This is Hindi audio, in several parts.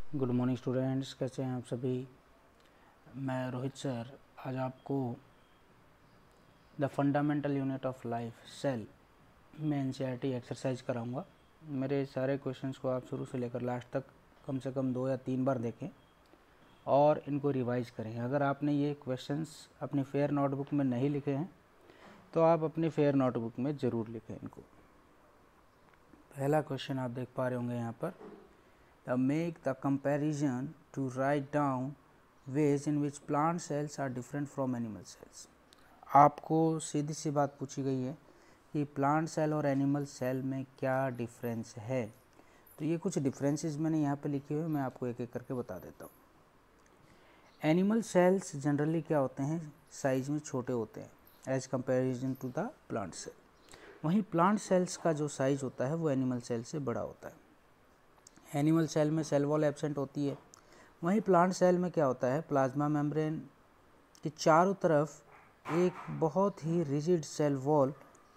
गुड मॉर्निंग स्टूडेंट्स, कैसे हैं आप सभी। मैं रोहित सर आज आपको the fundamental unit of life cell में एनसीईआरटी एक्सरसाइज कराऊंगा। मेरे सारे क्वेश्चंस को आप शुरू से लेकर लास्ट तक कम से कम 2 या 3 बार देखें और इनको रिवाइज करें। अगर आपने ये क्वेश्चंस अपनी फेयर नोटबुक में नहीं लिखे हैं तो आप अपनी फेयर नोटबुक में ज़रूर लिखें इनको। पहला क्वेश्चन आप देख पा रहे होंगे यहाँ पर, make the comparison to write down ways in which plant cells are different from animal cells। आपको सीधी सी बात पूछी गई है कि प्लांट सेल और एनिमल सेल में क्या डिफरेंस है। तो ये कुछ डिफरेंसेस मैंने यहाँ पे लिखे हुए, मैं आपको एक एक करके बता देता हूँ। एनिमल सेल्स जनरली क्या होते हैं, साइज में छोटे होते हैं as comparison to the plant cell. वहीं प्लांट सेल्स का जो साइज होता है वो एनिमल सेल से बड़ा होता है। एनिमल सेल में सेल वॉल एब्सेंट होती है, वहीं प्लांट सेल में क्या होता है, प्लाज्मा मेम्ब्रेन के चारों तरफ एक बहुत ही रिजिड सेल वॉल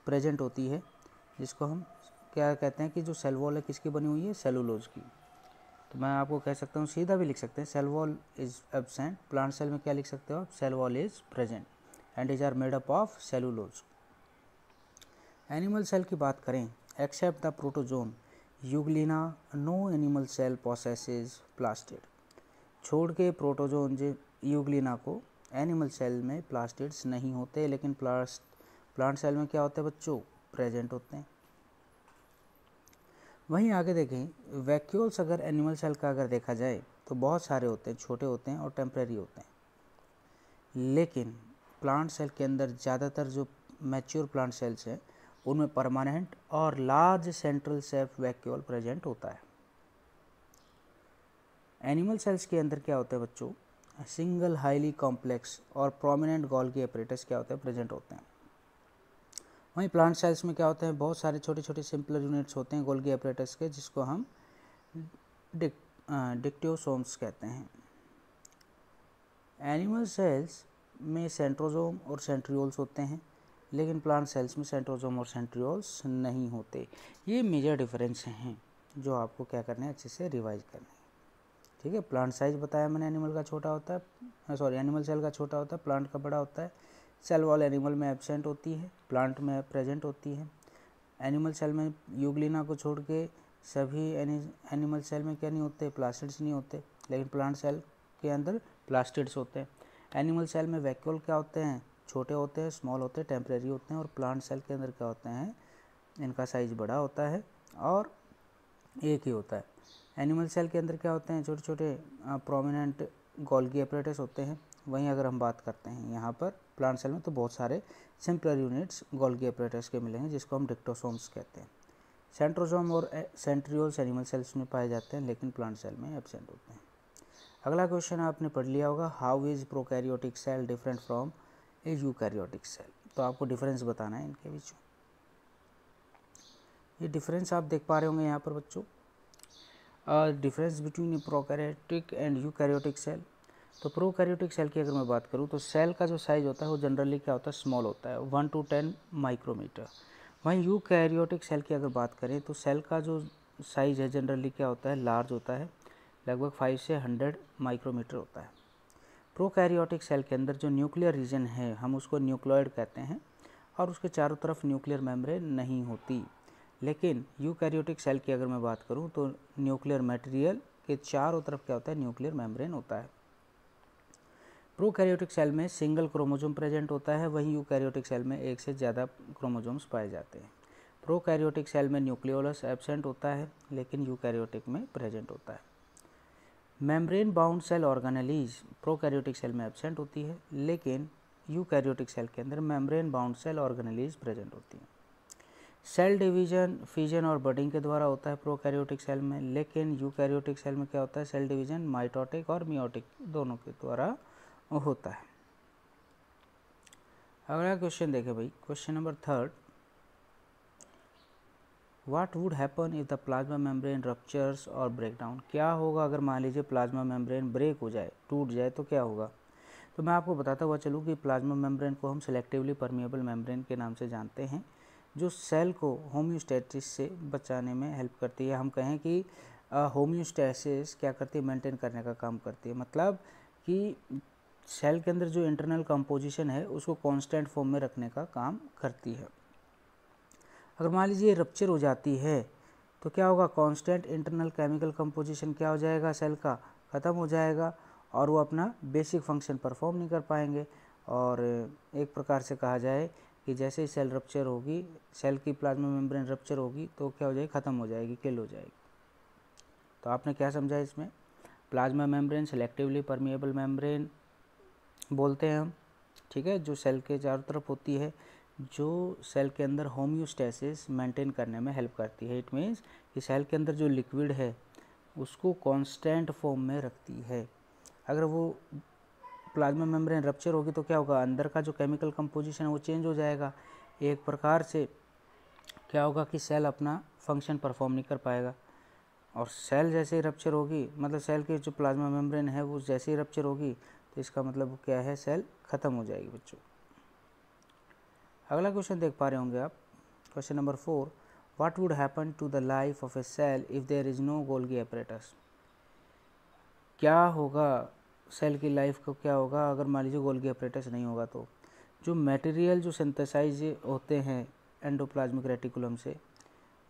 प्रेजेंट होती है, जिसको हम क्या कहते हैं कि जो सेल वॉल है किसकी बनी हुई है, सेलुलोज की। तो मैं आपको कह सकता हूँ, सीधा भी लिख सकते हैं, cell wall is absent. Plant cell में क्या लिख सकते हो आप, cell wall is present and is are made up of cellulose. Animal cell की बात करें, except the protozoan euglena no animal cell possesses plastid. छोड़ के प्रोटोजोन यूग्लिना को एनिमल सेल में प्लास्टिड्स नहीं होते, लेकिन प्लांट सेल में क्या होते हैं बच्चों, प्रेजेंट होते हैं। वहीं आगे देखें, वैक्यूल्स अगर एनिमल सेल का अगर देखा जाए तो बहुत सारे होते हैं, छोटे होते हैं और टेम्परेरी होते हैं। लेकिन प्लांट सेल के अंदर ज़्यादातर जो मैच्योर प्लांट सेल्स हैं उनमें परमानेंट और large central safe vacuole present होता है। एनिमल सेल्स के अंदर क्या होता है बच्चों, सिंगल हाईली कॉम्प्लेक्स और प्रोमिनेंट गोल्गी एपरेटस क्या होते हैं, प्रेजेंट होते हैं। वहीं प्लांट सेल्स में क्या होते हैं, बहुत सारे छोटे छोटे सिंपलर यूनिट्स होते हैं गोल्गी एपरेटस के, जिसको हम डिक्टियोसोम्स कहते हैं। एनिमल सेल्स में सेंट्रोजोम और सेंट्रियोल्स होते हैं, लेकिन प्लांट सेल्स में सेंट्रोजोम और सेंट्रियोल्स नहीं होते। ये मेजर डिफरेंस हैं जो आपको क्या करना है, अच्छे से रिवाइज करना है। ठीक है, प्लांट साइज बताया मैंने, एनिमल का छोटा होता है, एनिमल सेल का छोटा होता है, प्लांट का बड़ा होता है। सेल वॉल एनिमल में एब्सेंट होती है, प्लांट में प्रेजेंट होती है। एनिमल सेल में यूग्लिना को छोड़ के सभी एनिमल सेल में क्या नहीं होते, प्लास्टिड्स नहीं होते, लेकिन प्लांट सेल के अंदर प्लास्टिड्स होते हैं। एनिमल सेल में वैक्यूल क्या होते हैं, छोटे होते हैं, स्मॉल होते हैं, टेम्परेरी होते हैं। और प्लांट सेल के अंदर क्या होते हैं, इनका साइज बड़ा होता है और एक ही होता है। एनिमल सेल के अंदर क्या होते हैं, छोटे छोटे प्रोमिनेंट गोल्गी एपरेटस होते हैं। वहीं अगर हम बात करते हैं यहाँ पर प्लांट सेल में, तो बहुत सारे सिंपलर यूनिट्स गोल्गी एपरेटस के मिलेंगे, जिसको हम डिक्टोसोम्स कहते हैं। सेंट्रोजोम और सेंट्रियोल्स एनिमल सेल्स में पाए जाते हैं, लेकिन प्लांट सेल में एब्सेंट होते हैं। अगला क्वेश्चन आपने पढ़ लिया होगा, how is prokaryotic cell different from a eukaryotic cell. तो आपको डिफरेंस बताना है इनके बीच। ये डिफरेंस आप देख पा रहे होंगे यहाँ पर बच्चों, difference between prokaryotic and eukaryotic cell. तो प्रोकैरियोटिक सेल की अगर मैं बात करूँ तो सेल का जो साइज होता है वो जनरली क्या होता है, स्मॉल होता है, 1 to 10 माइक्रोमीटर। वहीं यूकैरियोटिक सेल की अगर बात करें तो सेल का जो साइज है जनरली क्या होता है, लार्ज होता है, लगभग 5 से 100 माइक्रोमीटर होता है। प्रोकैरियोटिक सेल के अंदर जो न्यूक्लियर रीजन है हम उसको न्यूक्लियोइड कहते हैं, और उसके चारों तरफ न्यूक्लियर मेम्ब्रेन नहीं होती। लेकिन यूकैरियोटिक सेल की अगर मैं बात करूं तो न्यूक्लियर मटेरियल के चारों तरफ क्या होता है, न्यूक्लियर मेम्ब्रेन होता है। प्रोकैरियोटिक सेल में सिंगल क्रोमोसोम प्रेजेंट होता है, वहीं यूकैरियोटिक सेल में एक से ज़्यादा क्रोमोसोम्स पाए जाते हैं। प्रोकैरियोटिक सेल में न्यूक्लियोलस एब्सेंट होता है, लेकिन यूकैरियोटिक में प्रेजेंट होता है। Membrane bound cell organelles prokaryotic cell में एब्सेंट होती है, लेकिन यूकैरियोटिक सेल के अंदर membrane bound cell organelles present होती है। सेल डिवीजन फिजन और बडिंग के द्वारा होता है प्रोकैरियोटिक सेल में, लेकिन यूकैरियोटिक सेल में क्या होता है, सेल डिवीजन माइटोटिक और मियोटिक दोनों के द्वारा होता है। अगला क्वेश्चन देखें भाई, question number 3, what would happen if the plasma membrane ruptures और ब्रेक डाउन। क्या होगा अगर मान लीजिए प्लाज्मा मेम्ब्रेन ब्रेक हो जाए, टूट जाए, तो क्या होगा। तो मैं आपको बताता हुआ चलूँ कि प्लाज्मा मेम्ब्रेन को हम सेलेक्टिवली परमिएबल मेम्ब्रेन के नाम से जानते हैं, जो सेल को होम्योस्टेसिस से बचाने में हेल्प करती है। हम कहें कि होम्योस्टैसिस क्या करती है, मेंटेन करने का काम करती है। मतलब कि सेल के अंदर जो इंटरनल कंपोजिशन है उसको कांस्टेंट फॉर्म में रखने का काम करती है। अगर मान लीजिए रप्चर हो जाती है तो क्या होगा, कांस्टेंट इंटरनल केमिकल कंपोजिशन क्या हो जाएगा, सेल का ख़त्म हो जाएगा और वो अपना बेसिक फंक्शन परफॉर्म नहीं कर पाएंगे। और एक प्रकार से कहा जाए कि जैसे ही सेल रप्चर होगी, सेल की प्लाज्मा मेम्ब्रेन रप्चर होगी तो क्या हो जाएगी, ख़त्म हो जाएगी, किल हो जाएगी। तो आपने क्या समझा इसमें, plasma membrane selectively permeable membrane बोलते हैं हम, ठीक है, जो सेल के चारों तरफ होती है, जो सेल के अंदर होम्योस्टैसिस मेंटेन करने में हेल्प करती है। इट मीन्स कि सेल के अंदर जो लिक्विड है उसको कांस्टेंट फॉर्म में रखती है। अगर वो प्लाज्मा मेम्ब्रेन रप्चर होगी तो क्या होगा, अंदर का जो केमिकल कंपोजिशन है वो चेंज हो जाएगा। एक प्रकार से क्या होगा कि सेल अपना फंक्शन परफॉर्म नहीं कर पाएगा। और सेल जैसे ही रप्चर होगी, मतलब सेल की जो प्लाज्मा मेम्ब्रेन है वो जैसे ही रप्चर होगी तो इसका मतलब क्या है, सेल ख़त्म हो जाएगी बच्चों। अगला क्वेश्चन देख पा रहे होंगे आप, question number 4, what would happen to the life of a cell if there is no Golgi apparatus. क्या होगा सेल की लाइफ को, क्या होगा अगर मान लीजिए गोल्गी एपरेटस नहीं होगा तो। जो मटेरियल जो सिंथेसाइज होते हैं एंडोप्लाज्मिक रेटिकुलम से,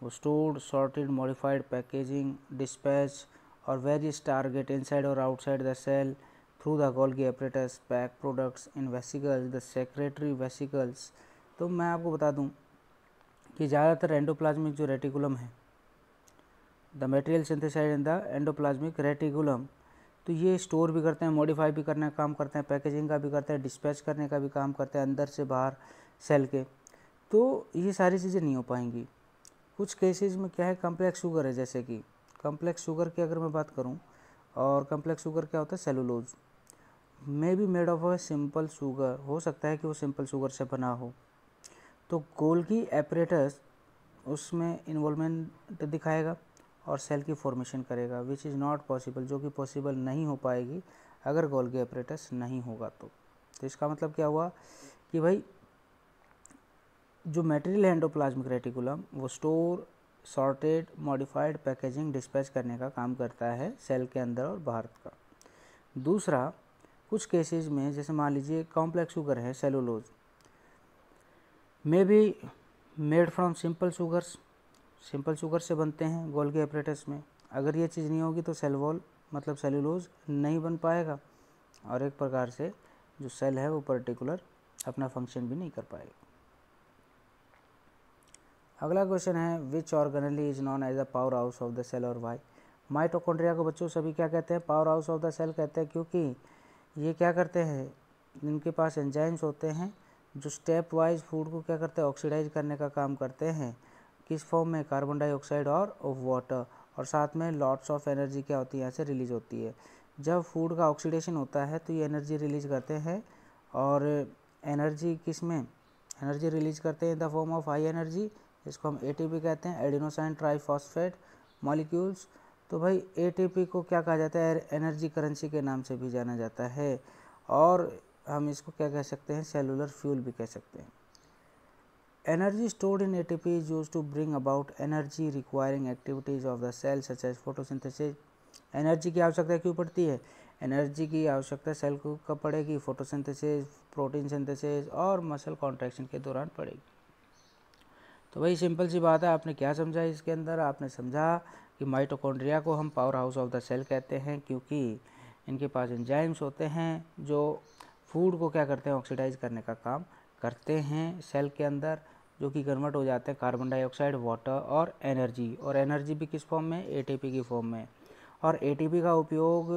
वो stored, sorted, modified, packaging, dispatch और वेरियस टारगेट इनसाइड और outside the cell through the Golgi apparatus, pack products in vesicles, the secretory vesicles. तो मैं आपको बता दूं कि ज़्यादातर एंडोप्लाज्मिक जो रेटिकुलम है, the material synthesised in the endoplasmic reticulum, तो ये स्टोर भी करते हैं, मॉडिफाई भी करने का काम करते हैं, पैकेजिंग का भी करते हैं, डिस्पैच करने का भी काम करते हैं अंदर से बाहर सेल के। तो ये सारी चीज़ें नहीं हो पाएंगी। कुछ केसेस में क्या है, कम्प्लेक्स शुगर है, जैसे कि कम्प्लेक्स शुगर की अगर मैं बात करूं, और कम्प्लेक्स शुगर क्या होता है, cellulose may be made of a simple sugar, हो सकता है कि वो सिंपल शुगर से बना हो। तो गोल्गी एपरेटस उसमें इन्वॉल्वमेंट दिखाएगा और सेल की फॉर्मेशन करेगा, विच इज़ नॉट पॉसिबल, जो कि पॉसिबल नहीं हो पाएगी अगर गोल्गी एपरेटस नहीं होगा तो। इसका मतलब क्या हुआ कि भाई जो मटेरियल है एंडोप्लाज्मिक रेटिकुलम वो store, sorted, modified, packaging, dispatch करने का काम करता है सेल के अंदर और बाहर का। दूसरा, कुछ केसेस में जैसे मान लीजिए कॉम्प्लेक्स शुगर है, cellulose may be made from simple sugars, simple sugar से बनते हैं गोल्गी एपरेटस में। अगर ये चीज़ नहीं होगी तो सेल वॉल मतलब सेलुलोज नहीं बन पाएगा और एक प्रकार से जो सेल है वो पर्टिकुलर अपना फंक्शन भी नहीं कर पाएगा। अगला क्वेश्चन है, which organelle is known as the powerhouse of the cell और वाई। माइटोकॉन्ड्रिया को बच्चों सभी क्या कहते हैं, powerhouse of the cell कहते हैं, क्योंकि ये क्या करते हैं, इनके पास एंजाइम्स होते हैं जो स्टेप वाइज फूड को क्या करते हैं, ऑक्सीडाइज करने का काम करते हैं। किस फॉर्म में, कार्बन डाइऑक्साइड और वाटर, और साथ में लॉट्स ऑफ एनर्जी क्या होती है यहाँ से रिलीज होती है। जब फूड का ऑक्सीडेशन होता है तो ये एनर्जी रिलीज करते हैं, और एनर्जी किस में, एनर्जी रिलीज करते हैं in the form of high energy, जिसको हम एटीपी कहते हैं, एडिनोसाइन ट्राइफॉस्फेट मॉलिक्यूल्स। तो भाई एटीपी को क्या कहा जाता है, एनर्जी करेंसी के नाम से भी जाना जाता है, और हम इसको क्या कह सकते हैं, सेलुलर फ्यूल भी कह सकते हैं। Energy stored in ATP is used to bring about energy requiring activities of the cell such as photosynthesis. Energy की आवश्यकता क्यों पड़ती है, एनर्जी की आवश्यकता सेल को कब पड़ेगी, फोटोसिंथेसिस, प्रोटीन सिंथेसिस और मसल कॉन्ट्रैक्शन के दौरान पड़ेगी। तो भाई सिंपल सी बात है, आपने क्या समझा इसके अंदर, आपने समझा कि माइटोकॉन्ड्रिया को हम powerhouse of the cell कहते हैं क्योंकि इनके पास एंजाइम्स होते हैं जो फूड को क्या करते हैं, ऑक्सीडाइज करने का काम करते हैं सेल के अंदर, जो कि कन्वर्ट हो जाते हैं कार्बन डाइऑक्साइड, वाटर और एनर्जी भी किस फॉर्म में, एटीपी की फॉर्म में। और एटीपी का उपयोग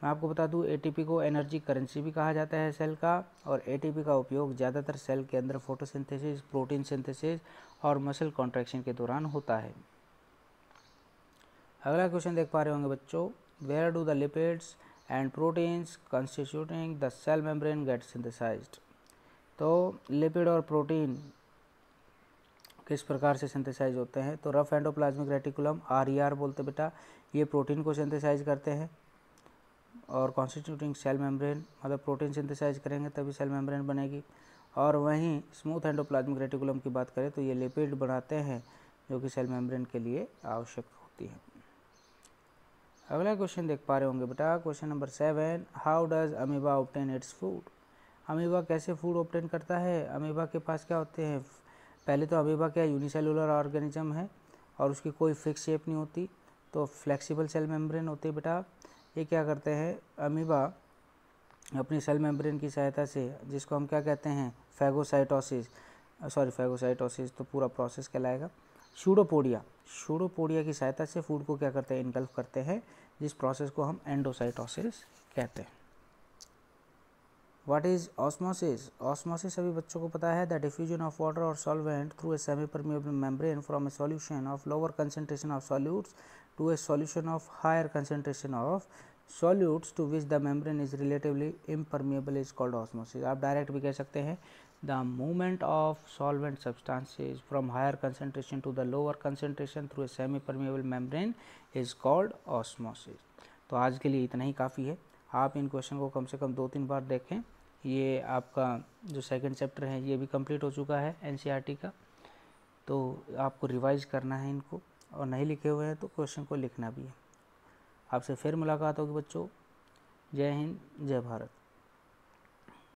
मैं आपको बता दूं, एटीपी को एनर्जी करेंसी भी कहा जाता है सेल का, और एटीपी का उपयोग ज़्यादातर सेल के अंदर फोटोसिंथेसिस, प्रोटीन सिंथेसिस और मसल कॉन्ट्रैक्शन के दौरान होता है। अगला क्वेश्चन देख पा रहे होंगे बच्चों, where do the lipids and proteins constituting the cell membrane get synthesized. तो लिपिड और प्रोटीन किस प्रकार से सिंथेसाइज होते हैं, तो रफ एंडोप्लाज्मिक रेटिकुलम RER बोलते बेटा, ये प्रोटीन को सिंथेसाइज करते हैं, और कॉन्स्टिट्यूटिंग सेल मेम्ब्रेन मतलब प्रोटीन सिंथेसाइज करेंगे तभी सेल मेम्ब्रेन बनेगी। और वहीं स्मूथ एंडोप्लाज्मिक रेटिकुलम की बात करें तो ये लिपिड बनाते हैं जो कि सेल मेम्ब्रेन के लिए आवश्यक होती है। अगला क्वेश्चन देख पा रहे होंगे बेटा, question number 7, how does amoeba obtain its food. Amoeba कैसे फूड ऑब्टेन करता है। अमीबा के पास क्या होते हैं, पहले तो अमीबा क्या यूनिसेलुलर ऑर्गेनिज्म है और उसकी कोई फिक्स शेप नहीं होती, तो फ्लेक्सिबल सेल मेम्ब्रेन होती है बेटा। ये क्या करते हैं, अमीबा अपनी सेल मेम्ब्रेन की सहायता से, जिसको हम क्या कहते हैं, फैगोसाइटोसिस तो पूरा प्रोसेस कहलाएगा, शूडोपोडिया की सहायता से फूड को क्या करते हैं, इनगल्फ करते हैं, जिस प्रोसेस को हम एंडोसाइटोसिस कहते हैं। What is osmosis. ऑस्मोसिस सभी बच्चों को पता है, द डिफ्यूजन ऑफ वाटर और solvent through a semi permeable membrane from a solution of lower concentration of solutes to a solution of higher concentration of solutes to which the membrane is relatively impermeable is called osmosis. आप डायरेक्ट भी कह सकते हैं, the movement of solvent substances from higher concentration to the lower concentration through a semi permeable membrane is called osmosis. तो आज के लिए इतना ही काफ़ी है। आप इन क्वेश्चन को कम से कम 2-3 बार देखें। ये आपका जो सेकंड चैप्टर है ये भी कंप्लीट हो चुका है एनसीईआरटी का, तो आपको रिवाइज करना है इनको, और नहीं लिखे हुए हैं तो क्वेश्चन को लिखना भी है। आपसे फिर मुलाकात होगी बच्चों। जय हिंद, जय भारत।